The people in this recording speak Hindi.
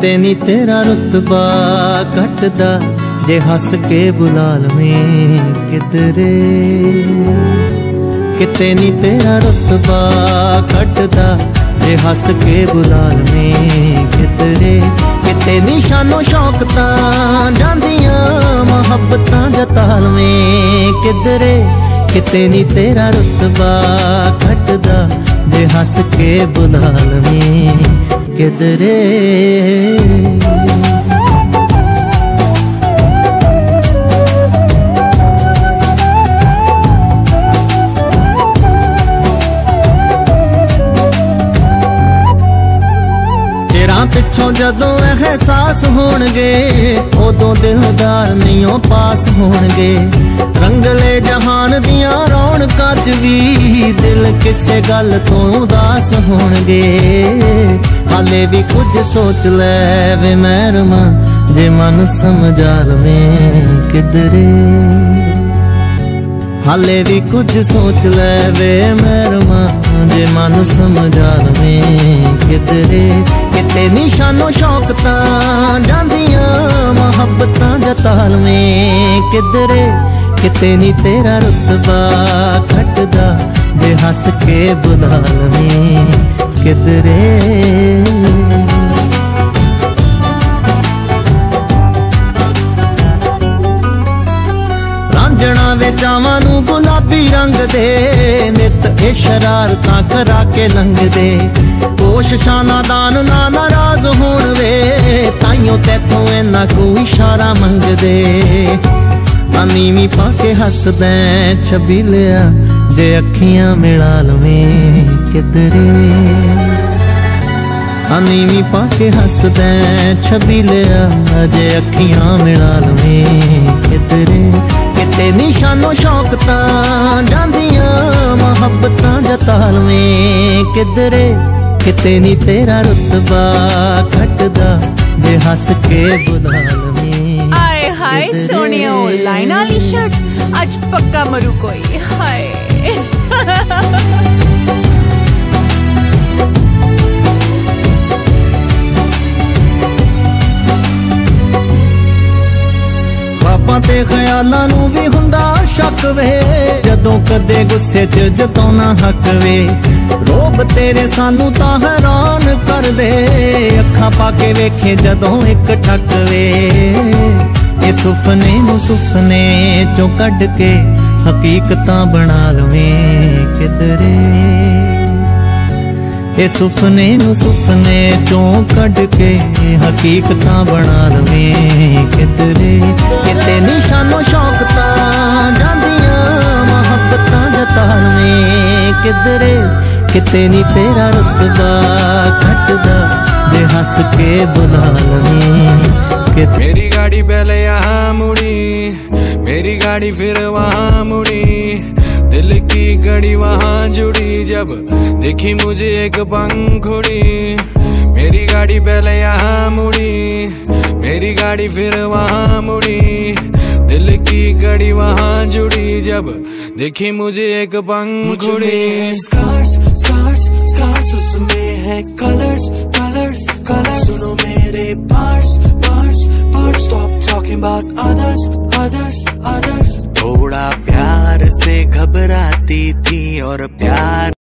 किते नी तेरा रुतबा घटदा जे हस के बुला लवें किधरे। किते नी तेरा रुतबा घटदा जे हस के बुला लवें किधरे। किते नी शानो शौकतां जांदियां मुहब्बतां जता लवें किधरे। किते नी तेरा रुतबा घटदा जे हस के बुला लवें किधरे। पिछों जदों एहसास होणगे उदों दिलदार नहीं पास होणगे। रंगले जहान दियां रौनकां च भी दिल किसे गल तो उदास होणगे। हाले भी कुछ सोच लै वे महरमा जे मन समझा लवें किधरे। हाले भी कुछ सोच लै वे महरमा जे मन समझा लवें किधरे। किते नी शानो शौकतां जांदियां मुहब्बतां जता लवें किधरे। किते नी तेरा रुतबा घटदा जे हस के बुला लवें किधरे। रांझणा वे चावां नू गुलाबी रंग दे नित ए शरारतां करा के लंघ दे। कोशिशां नादान ना नाराज होण वे ताइयों तैथों इन्ना कोई इशारा मंगदे। नीवी पाके हसदैं छबीलिया जे अखियां मिला लवें किधरे। नीवी पाके हसदैं छबीलिया जे अखियां मिला लवें किधरे। किते नी शानो शौकतां जांदियां मुहब्बतां जता लवें किधरे। किते नी तेरा रुतबा घटदा जे हस के बुला लवें। आए हाय सोनिया ऑनलाइन वाली शर्ट आज पक्का मरू कोई हाय। ख्वाबां ते ख्यालां नू भी हुंदा शक वे जदों कदे गुस्से च जताउणा हक वे। रोब तेरे सानू तां हैरान कर दे अखां पाके वेखे जदों एक ठक वे। ये सुफने नू सुफने चों कढ के हकीकतां बना लवें किधरे। ये सुफने नू सुफने चों कढ के हकीकतां बना लवें किधरे। किते नी शानो शौकतां जांदियां मुहब्बतां जता लवें किधरे। किते नी तेरा रुतबा घटदा जे हस के बुला लवें किधरे। मेरी गाड़ी पहले यहाँ मुड़ी मेरी गाड़ी फिर वहाँ मुड़ी। दिल की कड़ी वहाँ जुड़ी जब देखी मुझे एक पंखुड़ी। मेरी गाड़ी पहले यहाँ मुड़ी मेरी गाड़ी फिर वहाँ मुड़ी। दिल की कड़ी वहाँ जुड़ी जब देखी मुझे एक पंखुड़ी।